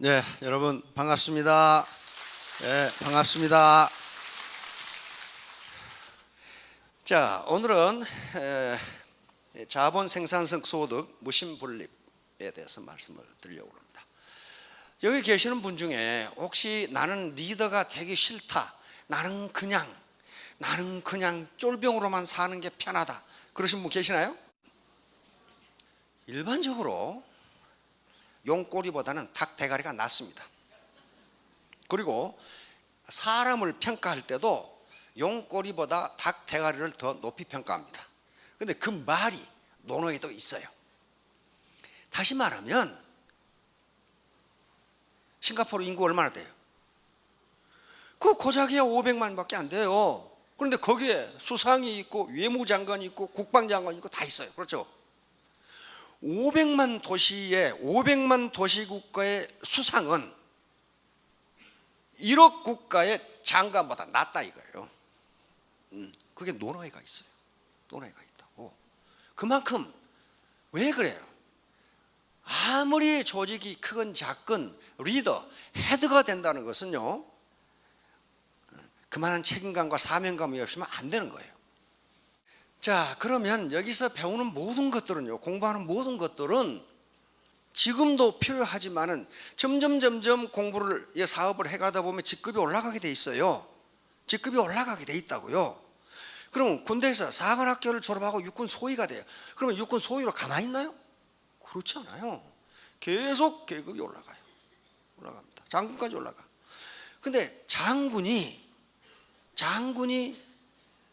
네, 여러분 반갑습니다. 네, 반갑습니다. 자, 오늘은 자본 생산성 소득 무심분립에 대해서 말씀을 드리려고 합니다. 여기 계시는 분 중에 혹시 나는 리더가 되기 싫다, 나는 그냥 쫄병으로만 사는 게 편하다, 그러신 분 계시나요? 일반적으로 용꼬리보다는 닭 대가리가 낫습니다. 그리고 사람을 평가할 때도 용꼬리보다 닭 대가리를 더 높이 평가합니다. 그런데 그 말이 논어에도 있어요. 다시 말하면 싱가포르 인구 얼마나 돼요? 그 고작이야 500만밖에 안 돼요. 그런데 거기에 수상이 있고 외무장관이 있고 국방장관이 있고 다 있어요. 그렇죠? 500만 도시국가의 수상은 1억 국가의 장관보다 낫다 이거예요. 그게 논어가 있어요. 논어가 있다고. 그만큼 왜 그래요? 아무리 조직이 크건 작건 리더, 헤드가 된다는 것은요, 그만한 책임감과 사명감이 없으면 안 되는 거예요. 자, 그러면 여기서 배우는 모든 것들은요, 공부하는 모든 것들은 지금도 필요하지만은 점점 공부를, 사업을 해가다 보면 직급이 올라가게 돼 있어요. 직급이 올라가게 돼 있다고요. 그럼 군대에서 사관학교를 졸업하고 육군 소위가 돼요. 그러면 육군 소위로 가만히 있나요? 그렇지 않아요. 계속 계급이 올라갑니다. 장군까지 올라가. 근데 장군이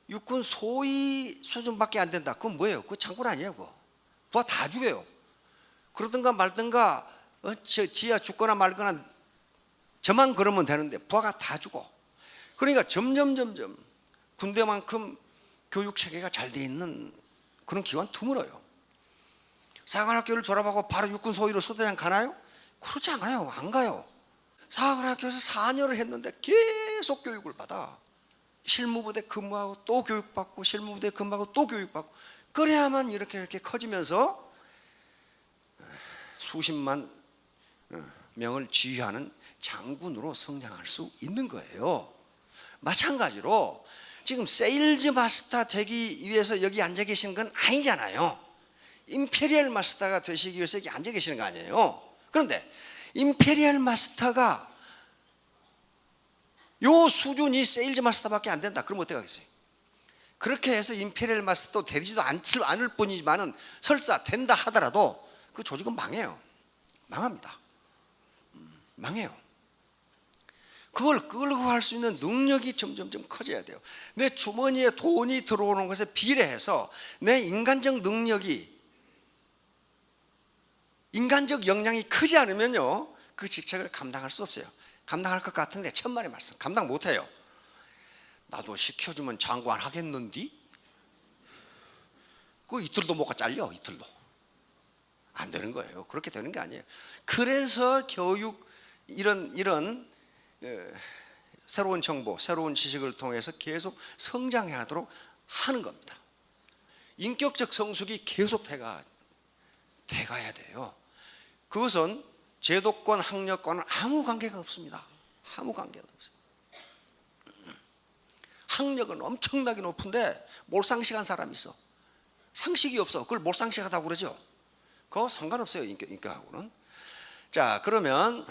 육군 소위 수준밖에 안 된다. 그건 뭐예요? 그거 장군 아니에요. 그거 부하 다 죽여요. 그러든가 말든가, 지하 죽거나 말거나 저만 그러면 되는데 부하가 다 죽어. 그러니까 점점 군대만큼 교육 체계가 잘 돼 있는 그런 기관 드물어요. 사관학교를 졸업하고 바로 육군 소위로 소대장 가나요? 그렇지 않아요. 안 가요. 사관학교에서 4년을 했는데 계속 교육을 받아. 실무부대 근무하고 또 교육받고, 실무부대 근무하고 또 교육받고, 그래야만 이렇게 커지면서 수십만 명을 지휘하는 장군으로 성장할 수 있는 거예요. 마찬가지로 지금 세일즈 마스터 되기 위해서 여기 앉아 계시는 건 아니잖아요. 임페리얼 마스터가 되시기 위해서 여기 앉아 계시는 거 아니에요. 그런데 임페리얼 마스터가 요 수준이 세일즈 마스터밖에 안 된다. 그럼 어떻게 하겠어요? 그렇게 해서 임페리얼 마스터 되지도 않을 뿐이지만은 설사 된다 하더라도 그 조직은 망해요. 망합니다. 망해요. 그걸 끌고 갈 수 있는 능력이 점점 커져야 돼요. 내 주머니에 돈이 들어오는 것에 비례해서 내 인간적 능력이, 인간적 역량이 크지 않으면요, 그 직책을 감당할 수 없어요. 감당할 것 같은데 천만의 말씀, 감당 못해요. 나도 시켜주면 장관 하겠는디? 그 이틀도 못 가 잘려. 이틀도 안 되는 거예요. 그렇게 되는 게 아니에요. 그래서 교육, 이런 새로운 정보, 새로운 지식을 통해서 계속 성장하도록 하는 겁니다. 인격적 성숙이 계속 돼가야 돼요. 그것은 제도권, 학력과는 아무 관계가 없습니다. 아무 관계가 없어요. 학력은 엄청나게 높은데 몰상식한 사람이 있어. 상식이 없어. 그걸 몰상식하다고 그러죠. 그거 상관없어요. 인격하고는. 자, 그러면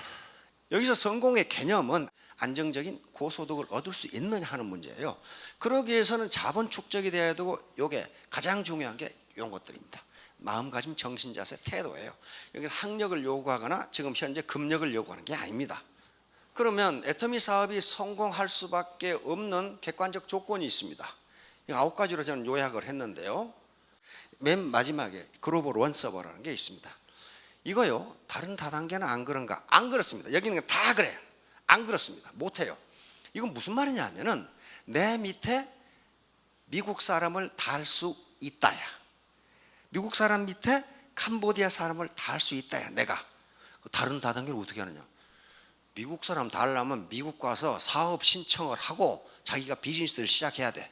여기서 성공의 개념은 안정적인 고소득을 얻을 수 있느냐 하는 문제예요. 그러기 위해서는 자본 축적이 돼야 되고, 이게 가장 중요한 게 이런 것들입니다. 마음가짐, 정신자세, 태도예요. 여기서 학력을 요구하거나 지금 현재 금력을 요구하는 게 아닙니다. 그러면 애터미 사업이 성공할 수밖에 없는 객관적 조건이 있습니다. 9가지로 저는 요약을 했는데요. 맨 마지막에 글로벌 원 서버라는 게 있습니다. 이거요, 다른 다단계는 안 그런가? 안 그렇습니다. 여기는 다 그래요. 안 그렇습니다. 못해요. 이건 무슨 말이냐 하면은, 내 밑에 미국 사람을 다 할 수 있다야, 미국 사람 밑에 캄보디아 사람을 다 할 수 있다야. 내가 다른 다단계를 어떻게 하느냐? 미국 사람 다 하려면 미국 가서 사업 신청을 하고 자기가 비즈니스를 시작해야 돼.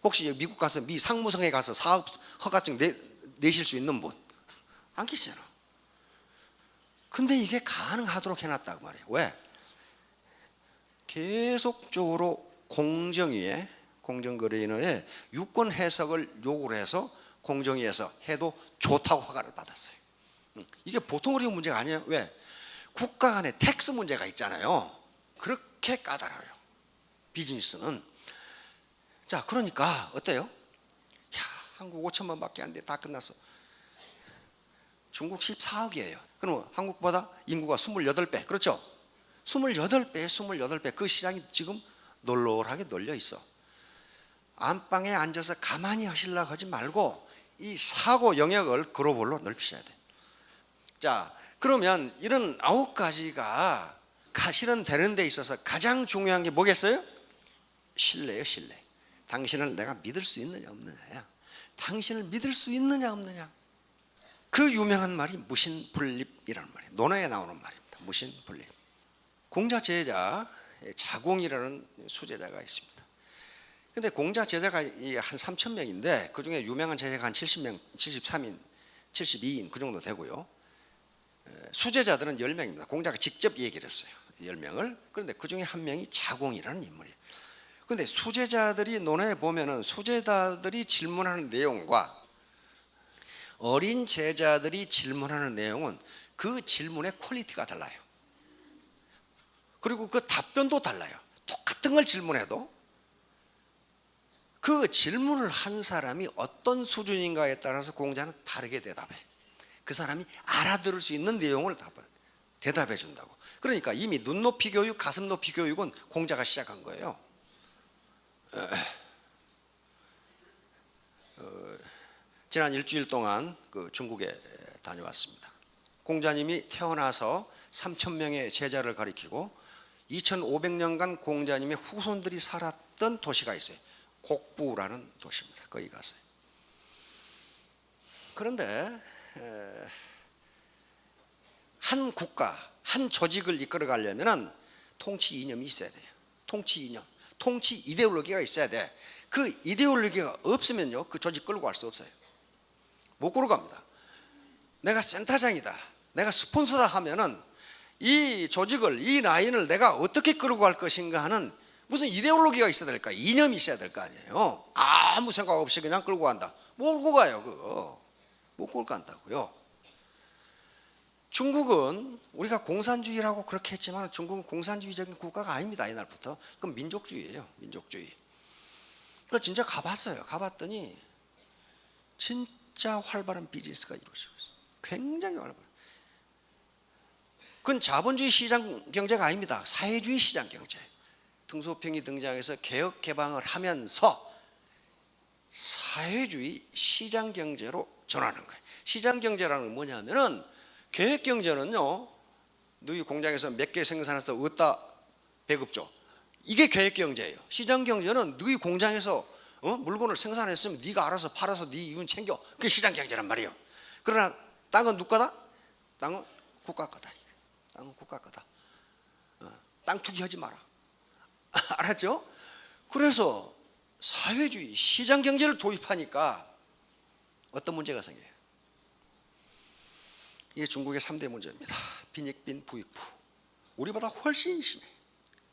혹시 미국 가서 미 상무성에 가서 사업 허가증 내실 수 있는 분 안 계시잖아. 근데 이게 가능하도록 해놨다고 말이에요. 왜? 계속적으로 공정위에 공정거래위원회에 유권 해석을 요구를 해서 공정위에서 해도 좋다고 허가를 받았어요. 이게 보통 어려운 문제가 아니에요. 왜? 국가 간에 텍스 문제가 있잖아요. 그렇게 까다로워요, 비즈니스는. 자, 그러니까 어때요? 야, 한국 5천만 밖에 안 돼. 다 끝났어. 중국 14억이에요. 그럼 한국보다 인구가 28배. 그렇죠? 28배. 그 시장이 지금 널널하게 널려 있어. 안방에 앉아서 가만히 하시려고 하지 말고 이 사고 영역을 글로벌로 넓히셔야 돼. 자, 그러면 이런 9가지가 실현되는 데 있어서 가장 중요한 게 뭐겠어요? 신뢰예요, 신뢰. 당신을 내가 믿을 수 있느냐 없느냐야. 당신을 믿을 수 있느냐 없느냐. 그 유명한 말이 무신분립이라는 말이에요. 논어에 나오는 말입니다. 무신분립. 공자 제자 자공이라는 수제자가 있습니다. 근데 공자 제자가 한 3,000명인데 그 중에 유명한 제자가 한 70명, 73인, 72인 그 정도 되고요. 수제자들은 10명입니다. 공자가 직접 얘기를 했어요. 10명을. 그런데 그 중에 한 명이 자공이라는 인물이에요. 그런데 수제자들이 논어에 보면은 수제자들이 질문하는 내용과 어린 제자들이 질문하는 내용은 그 질문의 퀄리티가 달라요. 그리고 그 답변도 달라요. 똑같은 걸 질문해도 그 질문을 한 사람이 어떤 수준인가에 따라서 공자는 다르게 대답해. 그 사람이 알아들을 수 있는 내용을 대답해 준다고. 그러니까 이미 눈높이 교육, 가슴 높이 교육은 공자가 시작한 거예요. 지난 일주일 동안 그 중국에 다녀왔습니다. 공자님이 태어나서 3,000명의 제자를 가리키고 2,500년간 공자님의 후손들이 살았던 도시가 있어요. 곡부라는 도시입니다. 거기 가서요. 그런데 한 국가, 한 조직을 이끌어 가려면 통치 이념이 있어야 돼요. 통치 이념, 통치 이데올로기가 있어야 돼. 그 이데올로기가 없으면요, 그 조직 끌고 갈 수 없어요. 못 끌고 갑니다. 내가 센터장이다, 내가 스폰서다 하면은 이 조직을, 이 라인을 내가 어떻게 끌고 갈 것인가 하는 무슨 이데올로기가 있어야 될까? 이념이 있어야 될 거 아니에요. 아무 생각 없이 그냥 끌고 간다. 못 끌고 가요, 그거. 못 끌고 간다고요. 중국은 우리가 공산주의라고 그렇게 했지만 중국은 공산주의적인 국가가 아닙니다. 옛날부터. 그건 민족주의예요, 민족주의. 그걸 진짜 가봤어요. 가봤더니 진짜 활발한 비즈니스가 이루어지고 있어요. 굉장히 활발한. 그건 자본주의 시장 경제가 아닙니다. 사회주의 시장 경제. 등소평이 등장해서 개혁 개방을 하면서 사회주의 시장 경제로 전환하는 거예요. 시장 경제라는 건 뭐냐면은 계획 경제는요, 너희 공장에서 몇 개 생산해서 어디다 배급줘. 이게 계획 경제예요. 시장 경제는 너희 공장에서 물건을 생산했으면 네가 알아서 팔아서 네 이윤 챙겨. 그게 시장 경제란 말이에요. 그러나 땅은 누가 거다? 땅은 국가 거다. 땅은 국가 거다. 땅 투기하지 마라. 알았죠? 그래서 사회주의 시장 경제를 도입하니까 어떤 문제가 생겨요? 이게 중국의 3대 문제입니다. 빈익빈 부익부. 우리보다 훨씬 심해.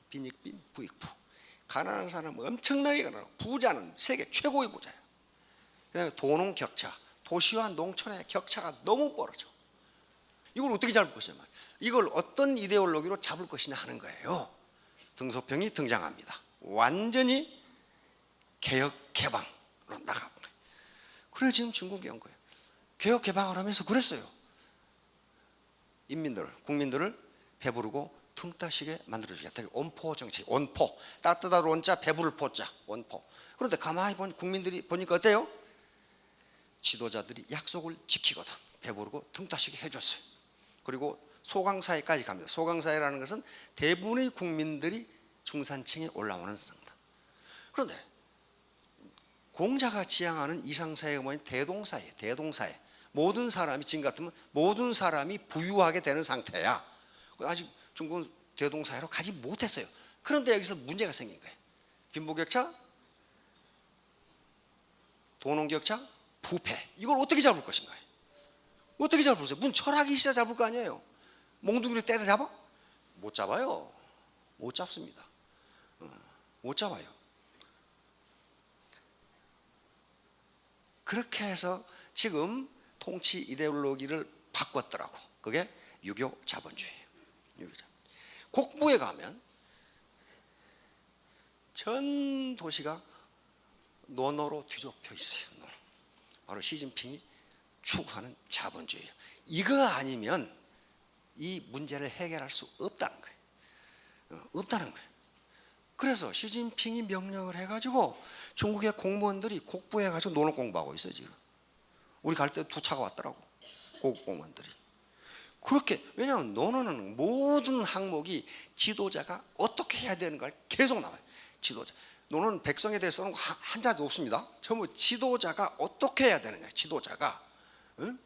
빈익빈 부익부. 가난한 사람은 엄청나게 가난하고 부자는 세계 최고의 부자예요. 그다음에 도농 격차. 도시와 농촌의 격차가 너무 벌어져. 이걸 어떻게 잡을 것이냐. 이걸 어떤 이데올로기로 잡을 것이냐 하는 거예요. 등소평이 등장합니다. 완전히 개혁 개방으로 나가는 거예요. 그래서 지금 중국이 온 거예요. 개혁 개방을 하면서 그랬어요. 인민들을, 국민들을 배부르고 퉁따시게 만들어주겠다. 원포 정책, 원포. 따뜻한 원자, 배부를 포자, 원포. 그런데 가만히 본 국민들이 보니까 어때요? 지도자들이 약속을 지키거든. 배부르고 퉁따시게 해줬어요. 그리고 소강사회까지 갑니다. 소강사회라는 것은 대부분의 국민들이 중산층에 올라오는 상다. 그런데 공자가 지향하는 이상사회가 뭐냐? 대동사회, 대동사회. 모든 사람이 지금 같으면 모든 사람이 부유하게 되는 상태야. 아직 중국은 대동사회로 가지 못했어요. 그런데 여기서 문제가 생긴 거예요. 빈부격차, 도농격차, 부패. 이걸 어떻게 잡을 것인가요? 어떻게 잡을 것이요? 무슨 철학이 있어야 잡을 거 아니에요. 몽둥이를 때려잡아? 못 잡아요. 못 잡습니다. 못 잡아요. 그렇게 해서 지금 통치 이데올로기를 바꿨더라고. 그게 유교 자본주의예요. 유교 자본. 곡부에 가면 전 도시가 논어로 뒤덮여 있어요. 바로 시진핑이 추구하는 자본주의예요. 이거 아니면 이 문제를 해결할 수 없다는 거예요. 없다는 거예요. 그래서 시진핑이 명령을 해가지고 중국의 공무원들이 곡부에 가서 논어 공부하고 있어요. 지금 우리 갈 때 두 차가 왔더라고. 고급 공무원들이. 그렇게, 왜냐하면 논어는 모든 항목이 지도자가 어떻게 해야 되는가 계속 나와요. 지도자. 논어는 백성에 대해서는 한자도 없습니다. 전부 지도자가 어떻게 해야 되느냐. 지도자가. 응?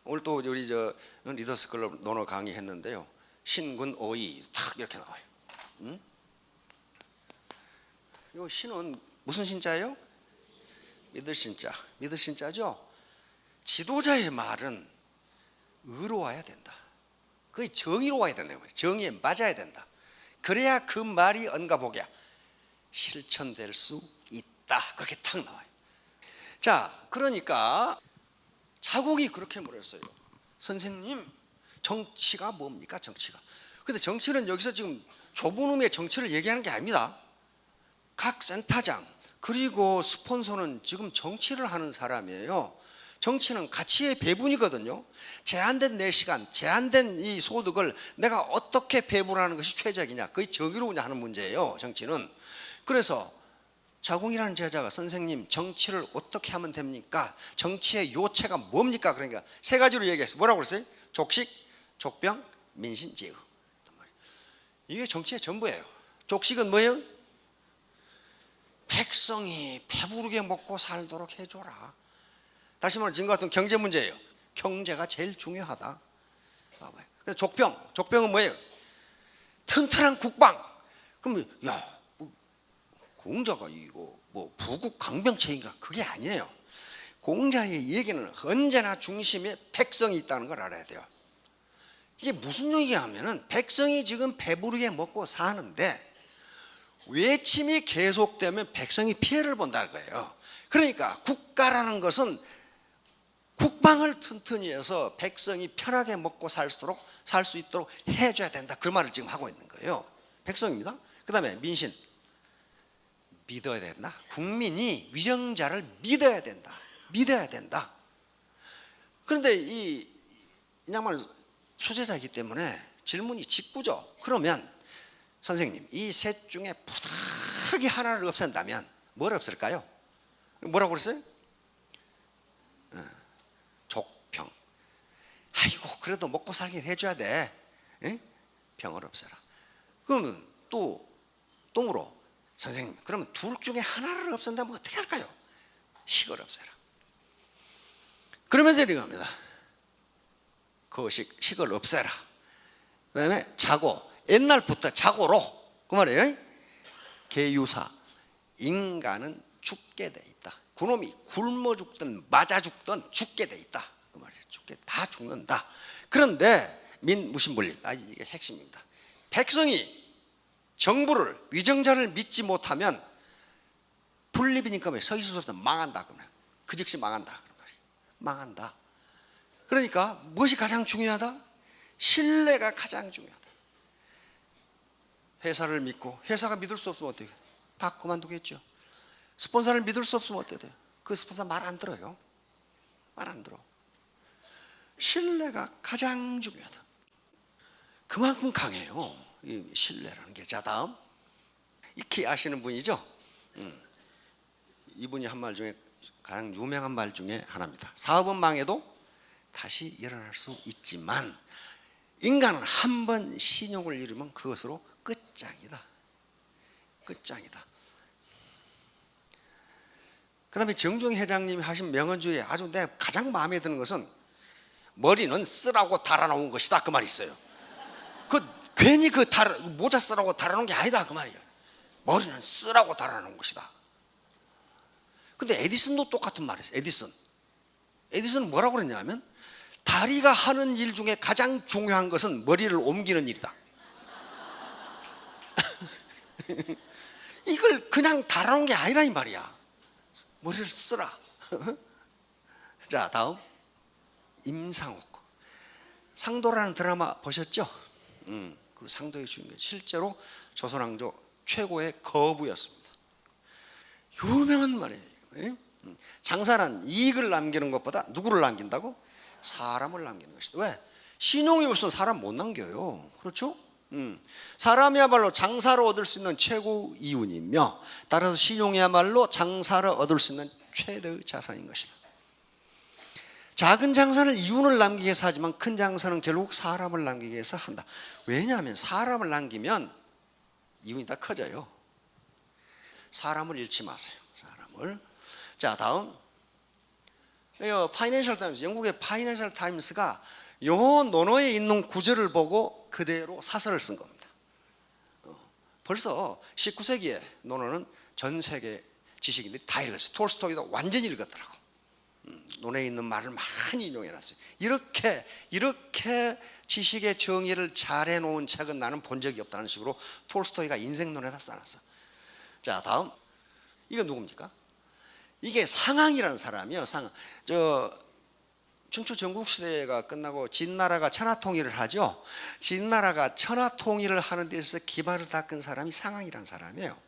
오늘 또 우리 리더스 클럽 논어 강의했는데요. 신군 어이 탁 이렇게 나와요. 응? 이 신은 무슨 신자예요? 믿을 신자. 믿을 신자죠. 지도자의 말은 의로워야 된다. 그게 정의로워야 된다. 정의에 맞아야 된다. 그래야 그 말이 언가복이야 실천될 수 있다. 그렇게 탁 나와요. 자, 그러니까 자공이 그렇게 물었어요. 선생님, 정치가 뭡니까? 정치가. 근데 정치는 여기서 지금 좁은 의미의 정치를 얘기하는 게 아닙니다. 각 센터장 그리고 스폰서는 지금 정치를 하는 사람이에요. 정치는 가치의 배분이거든요. 제한된 내 시간, 제한된 이 소득을 내가 어떻게 배분하는 것이 최적이냐, 그게 정의로우냐 하는 문제예요. 정치는. 그래서 자공이라는 제자가 선생님, 정치를 어떻게 하면 됩니까? 정치의 요체가 뭡니까? 그러니까 세 가지로 얘기했어요. 뭐라고 그랬어요? 족식, 족병, 민신, 제의. 이게 정치의 전부예요. 족식은 뭐예요? 백성이 배부르게 먹고 살도록 해줘라. 다시 말해 지금 같은 경제 문제예요. 경제가 제일 중요하다. 봐봐요. 족병은 뭐예요? 튼튼한 국방. 그럼 야, 공자가 이거 뭐 부국 강병체인가? 그게 아니에요. 공자의 얘기는 언제나 중심에 백성이 있다는 걸 알아야 돼요. 이게 무슨 얘기냐면은 백성이 지금 배부르게 먹고 사는데 외침이 계속되면 백성이 피해를 본다는 거예요. 그러니까 국가라는 것은 국방을 튼튼히 해서 백성이 편하게 먹고 살 수 있도록 해줘야 된다. 그 말을 지금 하고 있는 거예요. 백성입니다. 그 다음에 민신, 믿어야 된다. 국민이 위정자를 믿어야 된다. 믿어야 된다. 그런데 이 양반은 수제자이기 때문에 질문이 직구죠. 그러면 선생님, 이 셋 중에 부득이 하나를 없앤다면 뭘 없앨까요? 뭐라고 그랬어요? 족평. 아이고, 그래도 먹고 살긴 해줘야 돼. 에? 병을 없애라. 그러면 또 똥으로, 선생님, 그러면 둘 중에 하나를 없앤다면 어떻게 할까요? 식을 없애라. 그러면서 이렇게 합니다. 거식, 식을 없애라. 그 다음에 자고, 옛날부터 자고로, 그 말이에요. 계유사, 인간은 죽게 돼 있다. 그놈이 굶어 죽든 맞아 죽든 죽게 돼 있다. 그 말이에요. 다 죽는다. 그런데 민무신분리, 이게 핵심입니다. 백성이 정부를, 위정자를 믿지 못하면 분립이니까 서 있을 수 없다. 망한다. 그 즉시 망한다. 망한다. 그러니까 무엇이 가장 중요하다? 신뢰가 가장 중요하다. 회사를 믿고 회사가 믿을 수 없으면 어떻게 해요? 다 그만두겠죠. 스폰서를 믿을 수 없으면 어떻게 돼요? 그 스폰서 말 안 들어요. 말 안 들어. 신뢰가 가장 중요하다. 그만큼 강해요. 이 신뢰라는 게. 자, 다음 익히 아시는 분이죠. 이분이 한 말 중에 가장 유명한 말 중에 하나입니다. 사업은 망해도 다시 일어날 수 있지만 인간은 한 번 신용을 잃으면 그것으로 끝장이다. 끝장이다. 그 다음에 정중희 회장님이 하신 명언 중에 아주 내가 가장 마음에 드는 것은 머리는 쓰라고 달아놓은 것이다. 그 말이 있어요. 괜히 모자 쓰라고 달아놓은 게 아니다. 그 말이에요. 머리는 쓰라고 달아놓은 것이다. 근데 에디슨도 똑같은 말이었어요. 에디슨은 뭐라고 그랬냐면 다리가 하는 일 중에 가장 중요한 것은 머리를 옮기는 일이다. 이걸 그냥 다루는 게 아니라 이 말이야. 머리를 쓰라. 자, 다음 임상옥. 상도라는 드라마 보셨죠? 그 상도의 주인공 실제로 조선왕조 최고의 거부였습니다. 유명한 말이에요. 장사는 이익을 남기는 것보다 누구를 남긴다고? 사람을 남기는 것이다. 왜? 신용이 없으면 사람 못 남겨요. 그렇죠? 사람이야말로 장사로 얻을 수 있는 최고 이윤이며, 따라서 신용이야말로 장사로 얻을 수 있는 최대의 자산인 것이다. 작은 장사는 이윤을 남기기 위해서 하지만 큰 장사는 결국 사람을 남기기 위해서 한다. 왜냐하면 사람을 남기면 이윤이 다 커져요. 사람을 잃지 마세요. 사람을. 자, 다음 파이낸셜 타임스, 영국의 파이낸셜 타임스가 요 논어에 있는 구절을 보고 그대로 사설을 쓴 겁니다. 벌써 19세기에 논어는 전 세계 지식인들이 다 읽었어요. 톨스토이도 완전히 읽었더라고. 논에 있는 말을 많이 인용해놨어요. 이렇게 지식의 정의를 잘 해놓은 책은 나는 본 적이 없다는 식으로 톨스토이가 인생론에다 써놨어. 자, 다음 이건 누굽니까? 이게 상항이라는 사람이에요. 상항. 춘추 전국시대가 끝나고 진나라가 천하통일을 하죠. 진나라가 천하통일을 하는 데 있어서 기반을 닦은 사람이 상항이라는 사람이에요.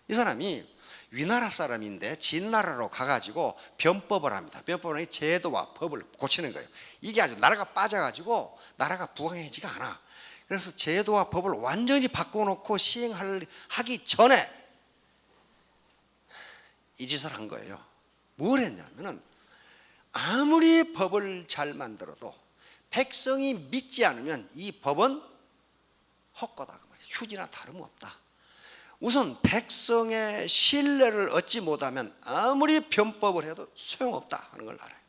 이 사람이 위나라 사람인데 진나라로 가가지고 변법을 합니다. 변법은 제도와 법을 고치는 거예요. 이게 아주 나라가 빠져가지고 나라가 부강해지가 않아. 그래서 제도와 법을 완전히 바꿔놓고 시행하기 전에 이 짓을 한 거예요. 뭘 했냐면은 아무리 법을 잘 만들어도 백성이 믿지 않으면 이 법은 헛거다, 휴지나 다름없다. 우선 백성의 신뢰를 얻지 못하면 아무리 변법을 해도 소용없다 하는 걸 알아요.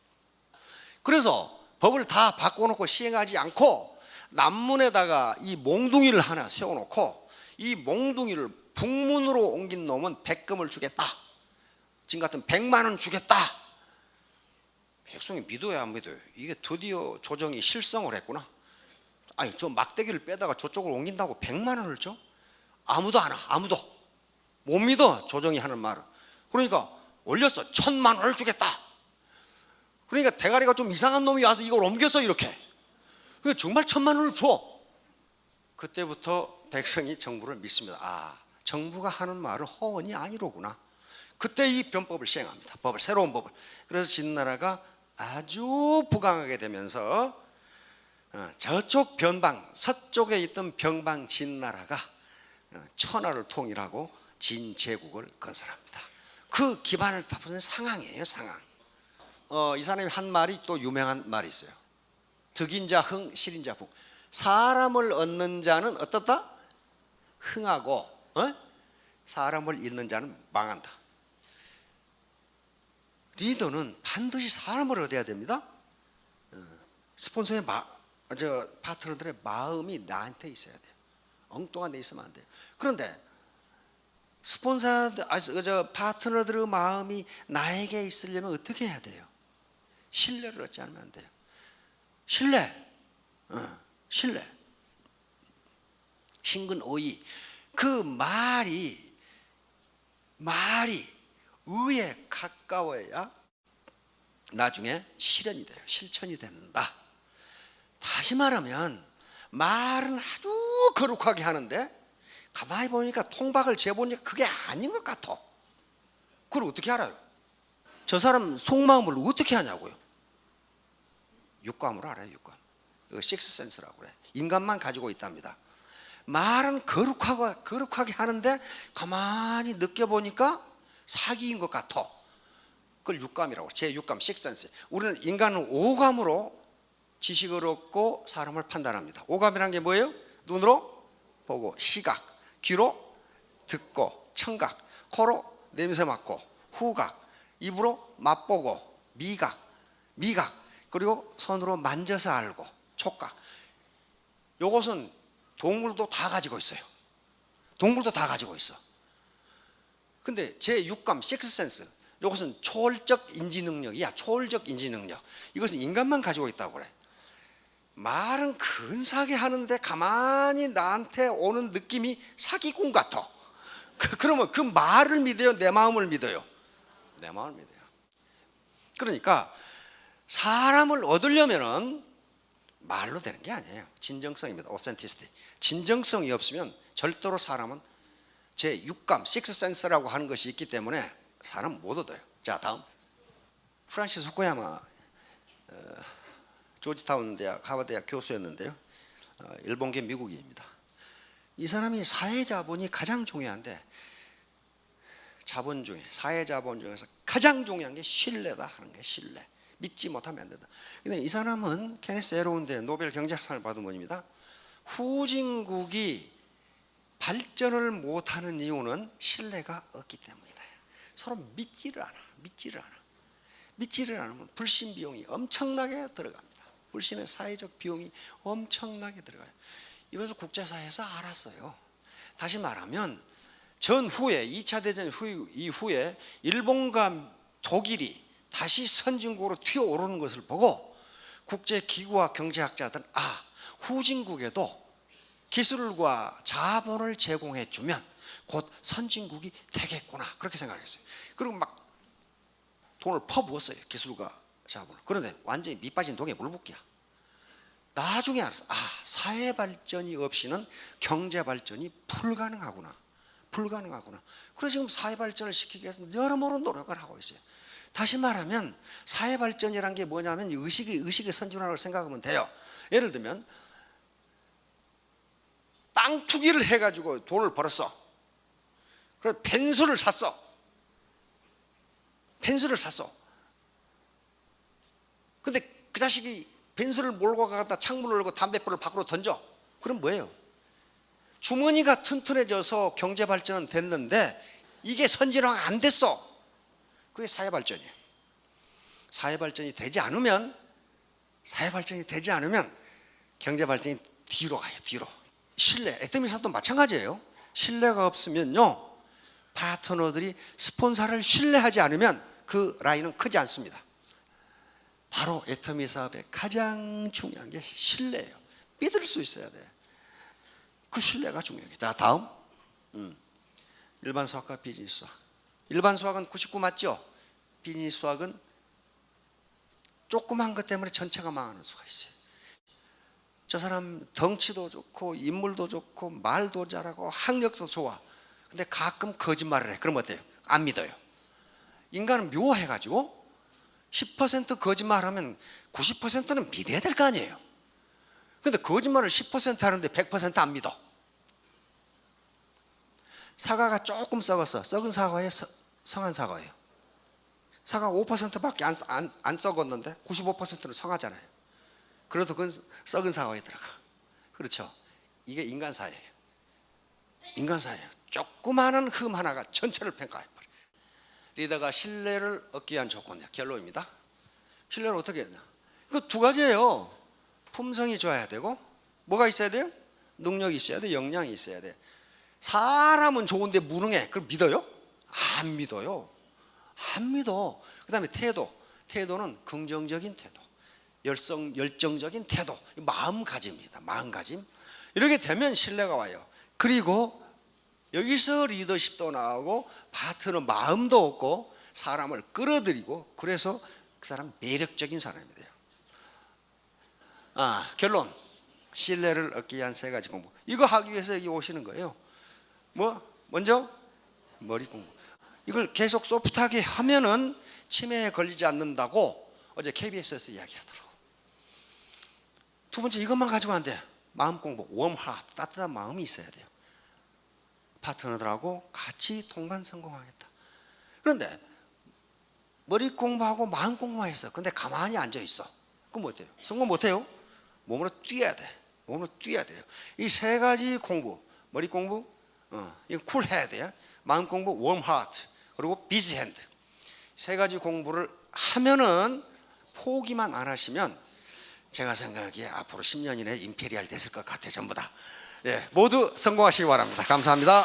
그래서 법을 다 바꿔놓고 시행하지 않고 남문에다가 이 몽둥이를 하나 세워놓고 이 몽둥이를 북문으로 옮긴 놈은 백금을 주겠다. 지금 같은 100만 원 주겠다. 백성이 믿어야 안 믿어요. 이게 드디어 조정이 실성을 했구나. 아니, 저 막대기를 빼다가 저쪽으로 옮긴다고 100만 원을 줘? 아무도 안 와. 아무도 못 믿어, 조정이 하는 말을. 그러니까 올렸어. 1000만 원을 주겠다. 그러니까 대가리가 좀 이상한 놈이 와서 이걸 옮겼어. 이렇게. 그러니까 정말 1000만 원을 줘. 그때부터 백성이 정부를 믿습니다. 아, 정부가 하는 말은 허언이 아니로구나. 그때 이 변법을 시행합니다. 새로운 법을. 그래서 진나라가 아주 부강하게 되면서 저쪽 변방, 서쪽에 있던 변방 진나라가 천하를 통일하고 진제국을 건설합니다. 그 기반을 파는 상항이에요. 상항. 이 사람이 한 말이 또 유명한 말이 있어요. 득인자 흥, 실인자 북. 사람을 얻는 자는 어떻다? 흥하고 사람을 잃는 자는 망한다. 리더는 반드시 사람을 얻어야 됩니다. 스폰서의 파트너들의 마음이 나한테 있어야 돼요. 엉뚱한 데 있으면 안 돼요. 그런데 파트너들의 마음이 나에게 있으려면 어떻게 해야 돼요? 신뢰를 얻지 않으면 안 돼요. 신뢰. 신근오이. 그 말이 의에 가까워야 나중에 실현이 돼요. 실천이 된다. 다시 말하면 말은 아주 거룩하게 하는데 가만히 보니까 통박을 재보니까 그게 아닌 것 같아. 그걸 어떻게 알아요? 저 사람 속마음을 어떻게 하냐고요? 육감으로 알아요. 육감. 이거 식스센스라고 그래. 인간만 가지고 있답니다. 말은 거룩하게 하는데 가만히 느껴보니까 사기인 것 같아. 그걸 육감이라고. 제6감, 식센스. 우리는 인간은 오감으로 지식을 얻고 사람을 판단합니다. 오감이란 게 뭐예요? 눈으로 보고, 시각, 귀로 듣고, 청각, 코로 냄새 맡고, 후각, 입으로 맛보고, 미각, 그리고 손으로 만져서 알고, 촉각. 요것은 동물도 다 가지고 있어요. 동물도 다 가지고 있어. 근데 제6감, 식스센스, 이것은 초월적 인지 능력이야. 초월적 인지 능력. 이것은 인간만 가지고 있다고 그래. 말은 근사하게 하는데 가만히 나한테 오는 느낌이 사기꾼 같아. 그러면 그 말을 믿어요? 내 마음을 믿어요? 내 마음을 믿어요. 그러니까 사람을 얻으려면은 말로 되는 게 아니에요. 진정성입니다. 오센티시티. 진정성이 없으면 절대로 사람은 제 육감, 식스센스라고 하는 것이 있기 때문에 사람 못 얻어요. 자, 다음. 프란시스 후쿠야마, 조지타운 대학, 하버드 대학 교수였는데요. 일본계 미국인입니다. 이 사람이 사회자본이 가장 중요한데, 자본 중에, 사회자본 중에서 가장 중요한 게 신뢰다 하는 게 신뢰. 믿지 못하면 안 된다. 근데 이 사람은 케네스 에로운데 노벨 경제학상을 받은 분입니다. 후진국이 발전을 못하는 이유는 신뢰가 없기 때문이다. 서로 믿지를 않으면 불신 비용이 엄청나게 들어갑니다. 불신의 사회적 비용이 엄청나게 들어가요. 이것을 국제사회에서 알았어요. 다시 말하면 전후에 2차 대전 이후에 일본과 독일이 다시 선진국으로 튀어오르는 것을 보고 국제기구와 경제학자들은 후진국에도 기술과 자본을 제공해 주면 곧 선진국이 되겠구나, 그렇게 생각했어요. 그리고 막 돈을 퍼부었어요, 기술과 자본을. 그런데 완전히 밑 빠진 독에 물 붓기야. 나중에 알았어. 사회 발전이 없이는 경제 발전이 불가능하구나. 그래서 지금 사회 발전을 시키기 위해서 여러모로 노력을 하고 있어요. 다시 말하면 사회 발전이란 게 뭐냐면 의식의 선진화를 생각하면 돼요. 예를 들면 땅 투기를 해가지고 돈을 벌었어. 그래서 펜스를 샀어. 근데 그 자식이 펜스를 몰고 가다 창문을 열고 담뱃불을 밖으로 던져. 그럼 뭐예요? 주머니가 튼튼해져서 경제 발전은 됐는데 이게 선진화가 안 됐어. 그게 사회 발전이에요. 사회 발전이 되지 않으면 경제 발전이 뒤로 가요. 뒤로. 신뢰, 애터미사도 마찬가지예요. 신뢰가 없으면요, 파트너들이 스폰서를 신뢰하지 않으면 그 라인은 크지 않습니다. 바로 애터미 사업의 가장 중요한 게 신뢰예요. 믿을 수 있어야 돼. 그 신뢰가 중요해요. 자, 다음. 일반 수학과 비즈니스 수학. 일반 수학은 99 맞죠? 비즈니스 수학은 조그만 것 때문에 전체가 망하는 수가 있어요. 저 사람 덩치도 좋고 인물도 좋고 말도 잘하고 학력도 좋아. 근데 가끔 거짓말을 해. 그럼 어때요? 안 믿어요. 인간은 묘해가지고 10% 거짓말하면 90%는 믿어야 될 거 아니에요. 근데 거짓말을 10% 하는데 100% 안 믿어. 사과가 조금 썩었어. 썩은 사과에 성한 사과예요. 사과 5%밖에 안 썩었는데 95%는 성하잖아요. 그래도 그건 썩은 사과에 들어가. 그렇죠? 이게 인간사예요. 조그마한 흠 하나가 전체를 평가해버려. 리더가 신뢰를 얻기 위한 조건이야. 결론입니다. 신뢰를 어떻게 했냐? 이거 두 가지예요. 품성이 좋아야 되고, 뭐가 있어야 돼요? 능력이 있어야 돼. 역량이 있어야 돼. 사람은 좋은데 무능해. 그럼 믿어요? 안 믿어요. 그 다음에 태도는 긍정적인 태도, 열정적인 태도, 마음가짐입니다. 마음가짐. 이렇게 되면 신뢰가 와요. 그리고 여기서 리더십도 나오고 파트너 마음도 얻고 사람을 끌어들이고, 그래서 그 사람 매력적인 사람이 돼요. 결론. 신뢰를 얻기 위한 세 가지 공부. 이거 하기 위해서 여기 오시는 거예요. 먼저 머리 공부. 이걸 계속 소프트하게 하면은 치매에 걸리지 않는다고 어제 KBS에서 이야기하더라고. 두 번째, 이것만 가지고 안 돼. 마음 공부, 웜 하트, 따뜻한 마음이 있어야 돼요. 파트너들하고 같이 동반 성공하겠다. 그런데 머리 공부하고 마음 공부만 했어. 근데 가만히 앉아 있어. 그럼 어때요? 성공 못해요? 몸으로 뛰어야 돼. 이 세 가지 공부, 머리 공부, 이거 쿨 헤드, 마음 공부, 웜 하트, 그리고 비지 핸드. 세 가지 공부를 하면은, 포기만 안 하시면 제가 생각하기에 앞으로 10년 이내 임페리얼 됐을 것 같아요. 전부 다. 모두 성공하시기 바랍니다. 감사합니다.